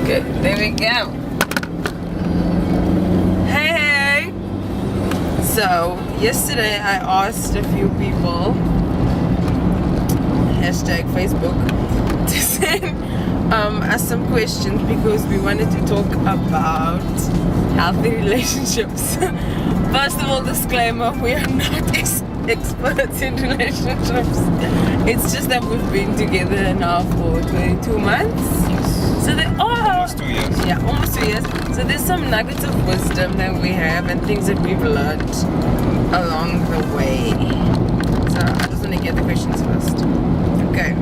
Okay, there we go. Hey! So, yesterday I asked a few people, #Facebook, to send us some questions because we wanted to talk about healthy relationships. First of all, disclaimer, we are not experts in relationships. It's just that we've been together now for 22 months. So there are almost 2 years. Yeah, almost 2 years. So there's some nuggets of wisdom that we have and things that we've learned along the way. So I just want to get the questions first. Okay.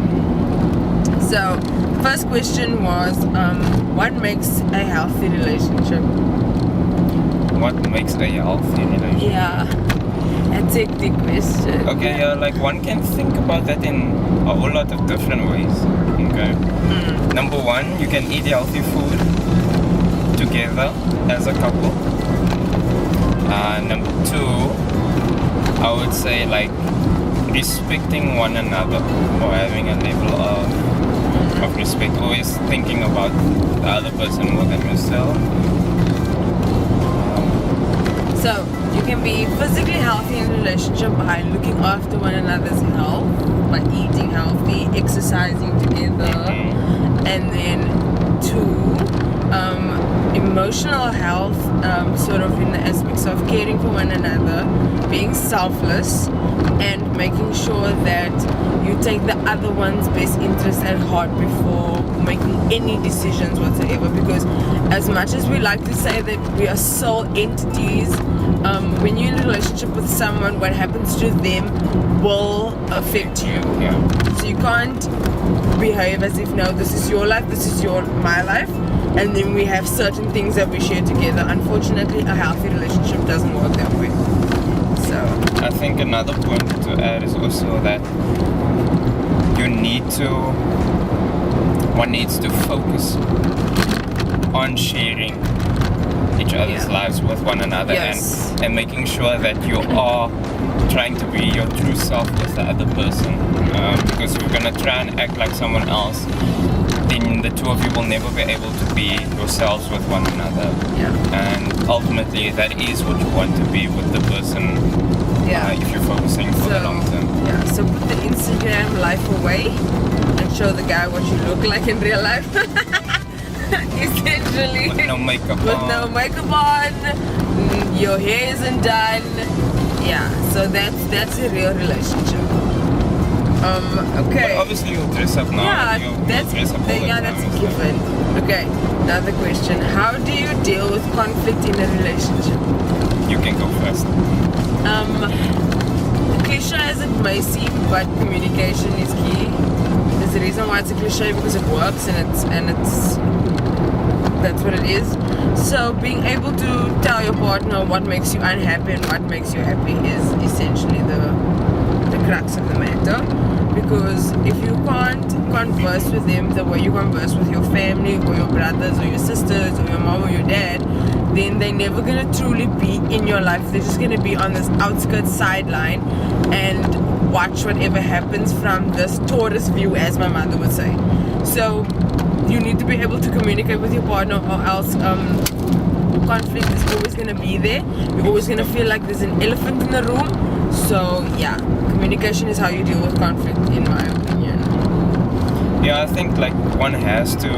So the first question was, what makes a healthy relationship? What makes a healthy relationship? Yeah, a technical question. Okay, yeah, like one can think about that in a whole lot of different ways. Okay. Number one, you can eat healthy food together as a couple. Number two, I would say like respecting one another or having a level of respect. Always thinking about the other person more than yourself. So you can be physically healthy in a relationship by looking after one another's health, by eating healthy, exercising together, and then two, emotional health, sort of in the aspects of caring for one another, being selfless, and making sure that you take the other one's best interest at heart before making any decisions whatsoever. Because as much as we like to say that we are soul entities, when you're in a relationship with someone, what happens to them will affect you. Yeah. So you can't behave as if, no, this is your life, this is my life, and then we have certain things that we share together. Unfortunately, a healthy relationship doesn't work that way. So I think another point to add is also that one needs to focus on sharing each other's lives with one another, and making sure that you are trying to be your true self with the other person. Because if you're gonna try and act like someone else, then the two of you will never be able to be yourselves with one another. And ultimately, that is what you want to be with the person. If you're focusing for the long term. So put the Instagram life away and show the guy what you look like in real life. Essentially. With no makeup With on. no makeup on. Your hair isn't done. Yeah, so that's a real relationship. Okay. But obviously you'll dress up now. You'll dress up all the time that's a and stuff. given. Okay, another question. How do you deal with conflict in a relationship? You can go first. Cliche as it may seem, but communication is key. There's a reason why it's a cliche, because it works and it's that's what it is. So being able to tell your partner what makes you unhappy and what makes you happy is essentially the crux of the matter. Because if you can't converse with them the way you converse with your family or your brothers or your sisters or your mom or your dad, then they're never gonna truly be in your life. They're just gonna be on this outskirts sideline and watch whatever happens from this tourist view, as my mother would say. So you need to be able to communicate with your partner, or else conflict is always gonna be there. You're always gonna feel like there's an elephant in the room. So yeah, communication is how you deal with conflict, in my opinion. Yeah, I think like one has to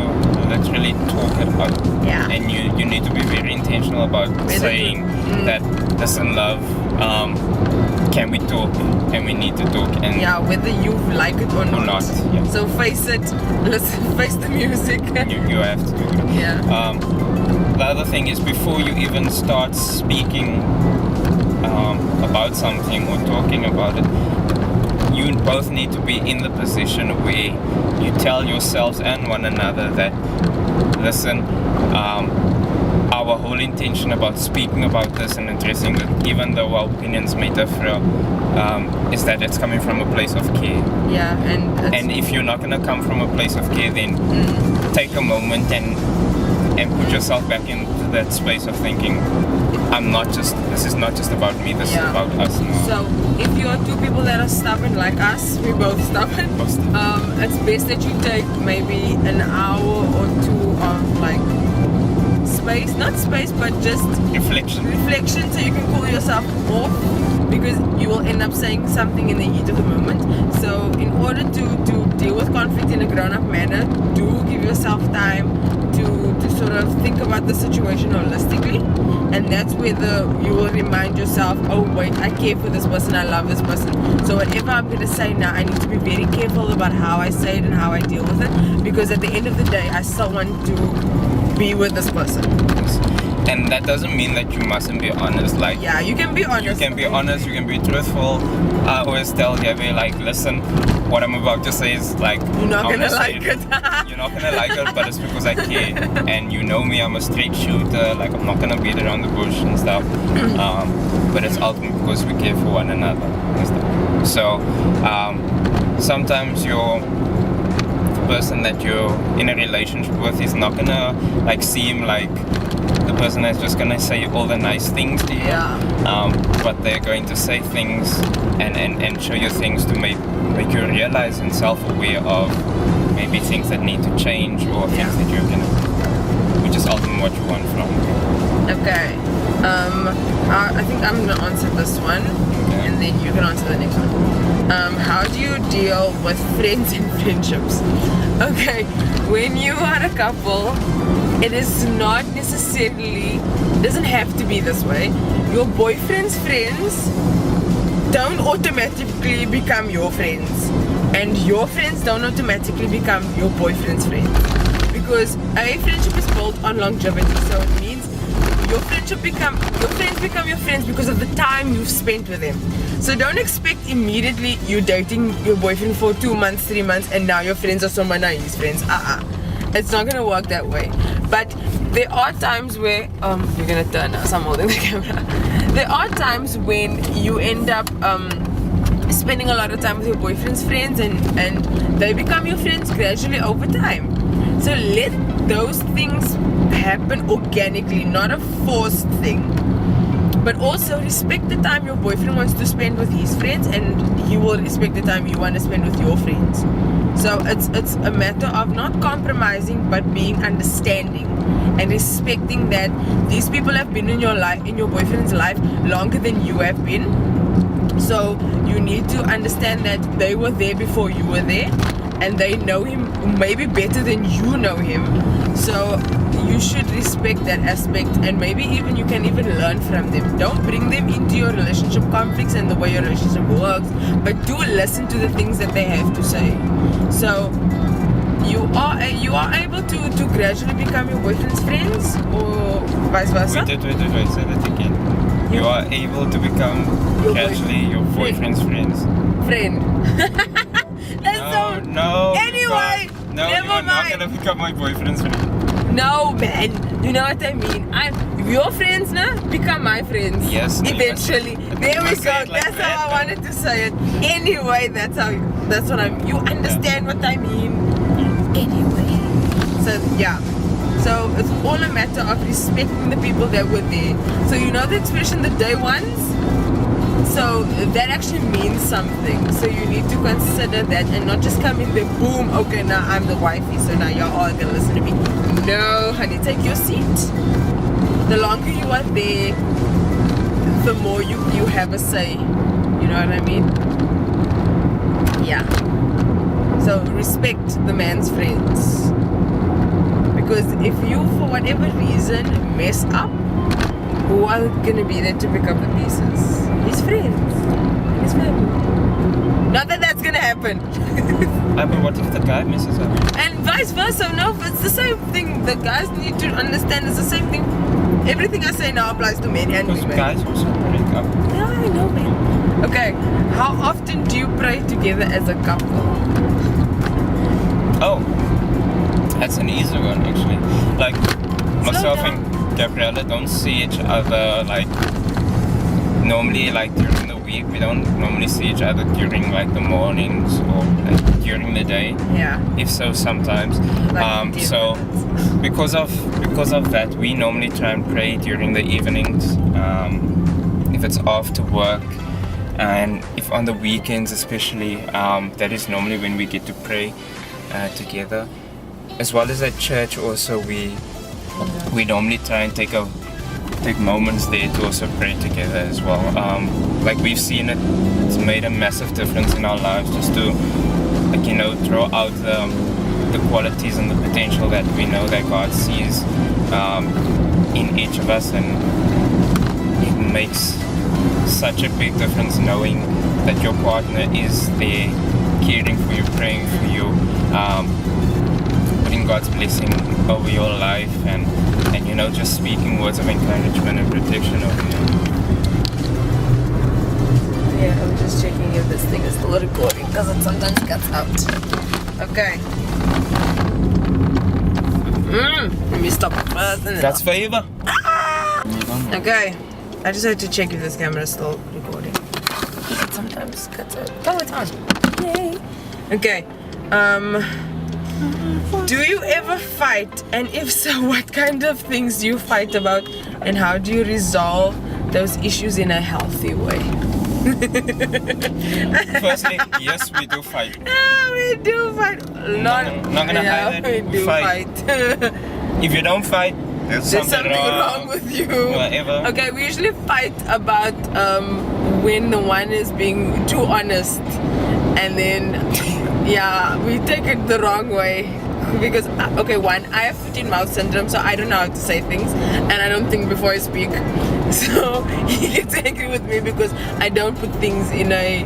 literally talk it out. And you need to be very intentional about saying that, listen, love, can we talk? And we need to talk. And whether you like it or not. So face it, listen, face the music. You have to do it. The other thing is, before you even start speaking about something or talking about it, you both need to be in the position where you tell yourselves and one another that, listen, our whole intention about speaking about this and addressing it, even though our opinions may differ, is that it's coming from a place of care. And if you're not going to come from a place of care, then take a moment and put yourself back into that space of thinking, this is not just about me, this is about us now. So if you're two people that are stubborn like us, we're both stubborn, it's best that you take maybe an hour or two of like space, not space, but just reflection, so you can cool yourself off, because you will end up saying something in the heat of the moment. So in order to deal with conflict in a grown-up manner, do give yourself time to sort of think about the situation holistically, and that's where you will remind yourself, oh wait, I care for this person, I love this person, so whatever I'm going to say now, I need to be very careful about how I say it and how I deal with it, because at the end of the day, I still want to be with this person. And that doesn't mean that you mustn't be honest. Like, yeah, you can be honest. You can be honest, you can be truthful. I always tell Gabby, like, listen, what I'm about to say is like, you're not gonna like it. You're not gonna like it, but it's because I care. And you know me, I'm a straight shooter. Like, I'm not gonna beat around the bush and stuff. But it's ultimately because we care for one another and stuff. So sometimes the person that you're in a relationship with is not gonna like seem like the person that's just gonna say all the nice things to you, but they're going to say things and show you things to make you realize and self-aware of maybe things that need to change or things that you're gonna, which is ultimately what you want from. Okay, I think I'm gonna answer this one, and then you can answer the next one. How do you deal with friends and friendships? Okay, when you are a couple, it is not necessarily, doesn't have to be this way. Your boyfriend's friends don't automatically become your friends, and your friends don't automatically become your boyfriend's friends, because a friendship is built on longevity. So it means your friends become your friends because of the time you've spent with them. So don't expect immediately you dating your boyfriend for 2 months, 3 months, and now your friends are someone are his friends. It's not gonna work that way. But there are times where you're gonna turn now, so I'm holding the camera. There are times when you end up spending a lot of time with your boyfriend's friends, and they become your friends gradually over time. So let those things happen organically, not a forced thing. But also respect the time your boyfriend wants to spend with his friends, and he will respect the time you want to spend with your friends. So it's a matter of not compromising, but being understanding and respecting that these people have been in your life, in your boyfriend's life, longer than you have been. So you need to understand that they were there before you were there, and they know him maybe better than you know him. So you should respect that aspect, and maybe even you can even learn from them. Don't bring them into your relationship conflicts and the way your relationship works, but do listen to the things that they have to say. So you are able to gradually become your boyfriend's friends, or vice versa. Wait, say that again. You are able to become gradually your boyfriend's friends. Friend. No. Anyway, no, never you're mind. not gonna become my boyfriend's friend. No, man. You know what I mean. Your friends now become my friends. Yes. Eventually. There we go. That's how I wanted to say it. Anyway, that's what I'm. You understand what I mean. Anyway. So yeah. So it's all a matter of respecting the people that were there. So you know the expression, the day ones? So that actually means something. So you need to consider that and not just come in there, boom, okay, now I'm the wifey, so now you're all gonna listen to me. No, honey, take your seat. The longer you are there, the more you have a say. You know what I mean? Yeah. So respect the man's friends. Because if you, for whatever reason, mess up, who are gonna be there to pick up the pieces? His friends, his family. Not that that's gonna happen. But what if the guy messes up? And vice versa. No, it's the same thing. The guys need to understand it's the same thing. Everything I say now applies to men and women. Because guys also break up. Yeah, I know, man. Okay, how often do you pray together as a couple? Oh, that's an easy one actually. Like myself and Gabriella don't see each other like normally, like during the week. week. We don't normally see each other during like the mornings or like, during the day. Yeah. If so, sometimes. Like 15 So minutes. because of that, we normally try and pray during the evenings. If it's after work, and if on the weekends especially, that is normally when we get to pray together. As well as at church, also we normally try and take moments there to also pray together as well. Like we've seen it's made a massive difference in our lives just to, like, you know, throw out the qualities and the potential that we know that God sees in each of us, and it makes such a big difference knowing that your partner is there, caring for you, praying for you, putting God's blessing over your life, and you know, just speaking words of encouragement and protection over you. Yeah, I'm just checking if this thing is still recording because it sometimes cuts out. Okay. Let me stop it first. That's favor. Okay. I just had to check if this camera is still recording. It sometimes cuts out. Oh, it's on. Yay. Okay. Do you ever fight? And if so, what kind of things do you fight about? And how do you resolve those issues in a healthy way? Firstly, yes, we do fight. Yeah, we do fight. Not gonna hide it. We do fight. If you don't fight, there's something wrong with you. Whatever. Okay, we usually fight about when the one is being too honest, and then yeah, we take it the wrong way because okay, one, I have foot-in-mouth syndrome, so I don't know how to say things, and I don't think before I speak. So he gets angry with me because I don't put things in a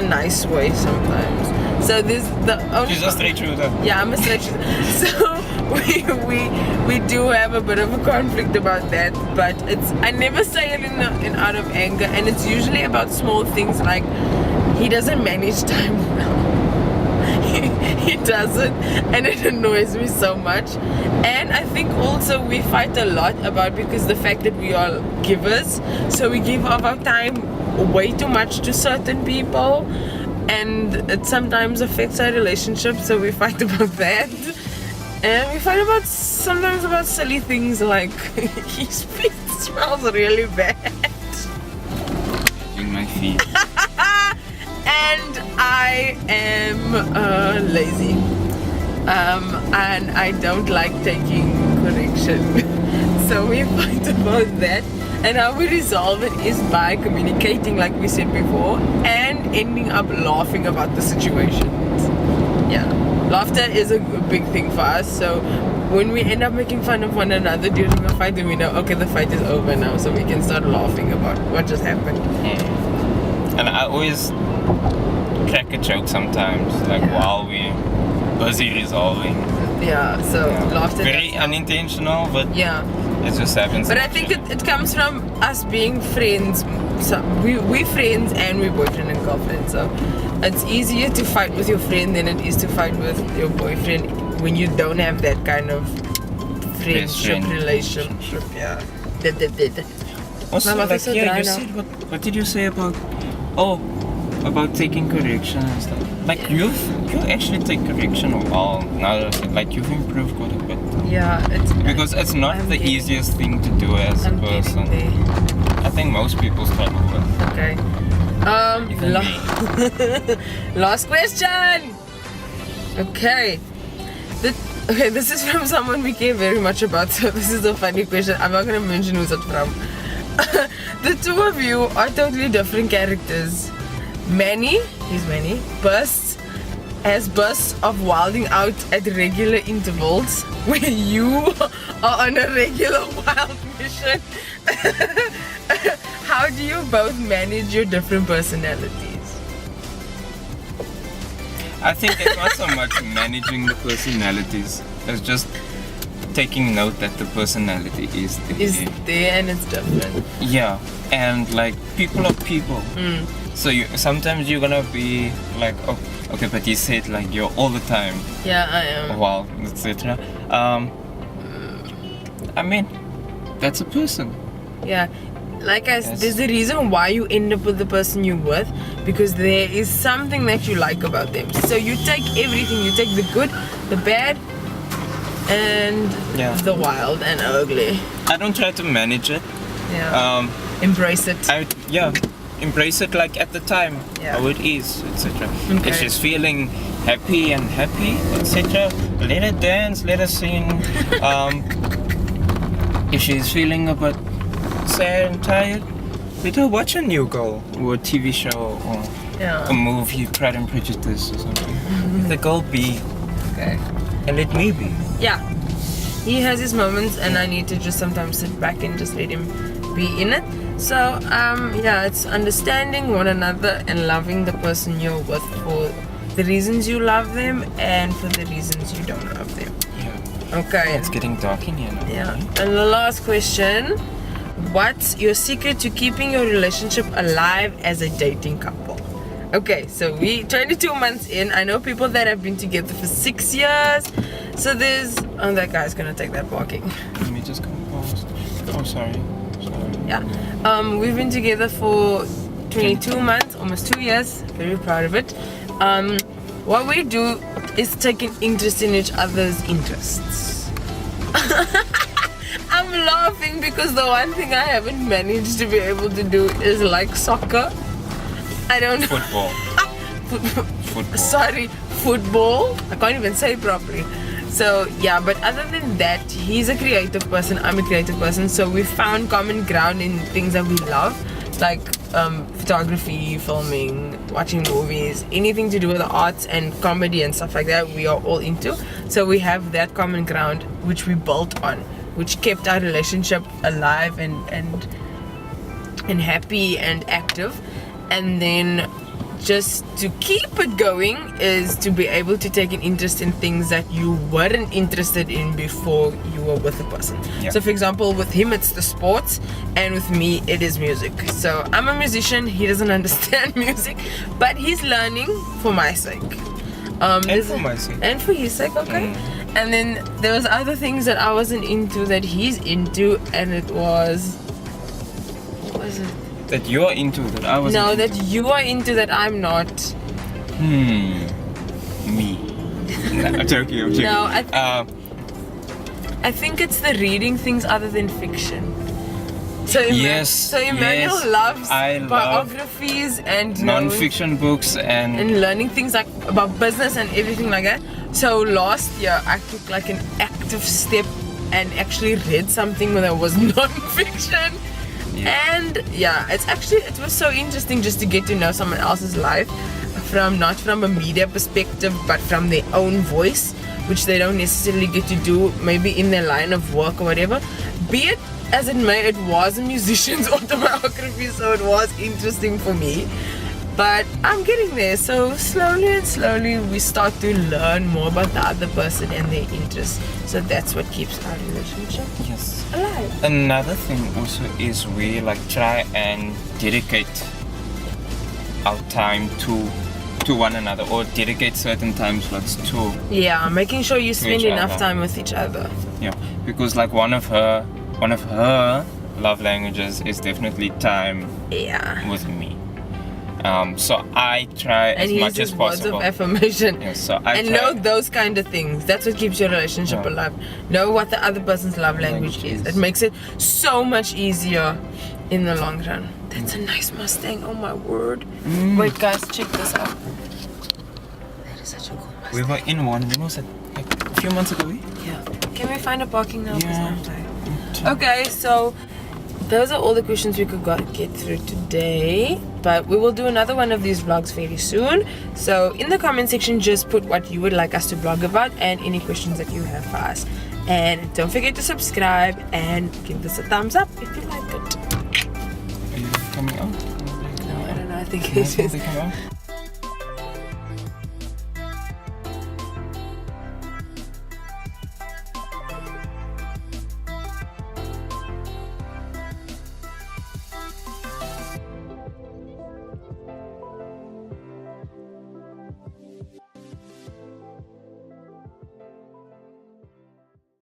nice way sometimes. So this the only. She's a straight shooter. Yeah, I'm a straight shooter. So we do have a bit of a conflict about that, but I never say it in out of anger, and it's usually about small things like he doesn't manage time well. He doesn't, and it annoys me so much. And I think also we fight a lot about because the fact that we are givers, so we give of our time way too much to certain people, and it sometimes affects our relationship, so we fight about that. And we fight sometimes about silly things like his feet smells really bad. In my feet. And I am lazy. And I don't like taking correction. So we fight about that. And how we resolve it is by communicating, like we said before, and ending up laughing about the situations. Yeah. Laughter is a big thing for us. So when we end up making fun of one another during a fight, then we know, okay, the fight is over now, so we can start laughing about what just happened. And I always crack a joke sometimes, like while we're busy resolving. Yeah, so laughter. Very unintentional, but yeah, it just happens. But I think it comes from us being friends. So we friends and we boyfriend and girlfriend. So it's easier to fight with your friend than it is to fight with your boyfriend when you don't have that kind of friendship relationship. Yeah. Also, Mama, like, so yeah, dry you now. said what did you say about about taking correction and stuff? Like you actually take correction well now. Like you've improved quite a bit. Yeah, because it's not the easiest thing to do as a person. I think most people struggle with. Okay. Even me. Last question. Okay. This is from someone we care very much about, so this is a funny question. I'm not gonna mention who's it from. The two of you are totally different characters. Manny has bursts of wilding out at regular intervals where you are on a regular wild mission. How do you both manage your different personalities? I think it's not so much managing the personalities, it's just taking note that the personality is there and it's different. Yeah, and like people are people. So sometimes you're gonna be like, oh, okay, but you said like you're all the time. Yeah, I am. Wow, etc. I mean, that's a person. Yeah, like there's a reason why you end up with the person you're with, because there is something that you like about them. So you take everything, you take the good, the bad, and the wild and ugly. I don't try to manage it. Embrace it. Embrace it like at the time, how it is, etc. If she's feeling happy, etc., let her dance, let her sing. If she's feeling a bit sad and tired, let her watch a new girl or a TV show or a movie, Pride and Prejudice or something. Let the girl be, and let me be. Yeah, he has his moments, and I need to just sometimes sit back and just let him be in it. So it's understanding one another and loving the person you're with for the reasons you love them and for the reasons you don't love them. Okay. It's getting dark in here now. Yeah. And the last question, what's your secret to keeping your relationship alive as a dating couple? Okay, so we 22 months in. I know people that have been together for 6 years. So there's that guy's gonna take that barking. Let me just come past. Oh, sorry. Yeah. We've been together for 22 months, almost 2 years. Very proud of it. What we do is take an interest in each other's interests. I'm laughing because the one thing I haven't managed to be able to do is like soccer. I don't know. Football. Football. Sorry, football. I can't even say it properly. So but other than that, he's a creative person, I'm a creative person, so we found common ground in things that we love, like photography, filming, watching movies, anything to do with the arts and comedy and stuff like that, we are all into. So we have that common ground which we built on, which kept our relationship alive and happy and active. And then just to keep it going is to be able to take an interest in things that you weren't interested in before you were with a person. So for example, with him it's the sports, and with me it is music. So I'm a musician, he doesn't understand music, but he's learning for my sake. And for my sake. And for his sake, And then there was other things that I wasn't into that he's into, and it was... What was it? That you're into that I wasn't into. That you are into that I'm not. Me. No, I'm joking. No, I think it's the reading things other than fiction. So Emmanuel loves biographies and non-fiction books and learning things like about business and everything like that. So last year I took like an active step and actually read something that was non-fiction. And it was so interesting just to get to know someone else's life not from a media perspective, but from their own voice, which they don't necessarily get to do maybe in their line of work or whatever. Be it as it may, it was a musician's autobiography, so it was interesting for me. But I'm getting there, so slowly we start to learn more about the other person and their interests. So that's what keeps our relationship alive. Another thing also is we try and dedicate our time to one another, or dedicate certain time slots to making sure you spend enough time with each other. Because one of her love languages is definitely time with me. So I try as much as possible. Words of affirmation. Know those kind of things. That's what keeps your relationship alive. Know what the other person's love language is. It makes it so much easier in the long run. That's a nice Mustang. Oh my word. Wait guys, check this out. That is such a cool Mustang. We were in one. When was it? A few months ago? Yeah. Can we find a parking now? Okay, so those are all the questions we could get through today, but we will do another one of these vlogs very soon. So in the comment section, just put what you would like us to vlog about and any questions that you have for us. And don't forget to subscribe and give this a thumbs up if you like it. Are you coming out? No, I don't know. I think it's just...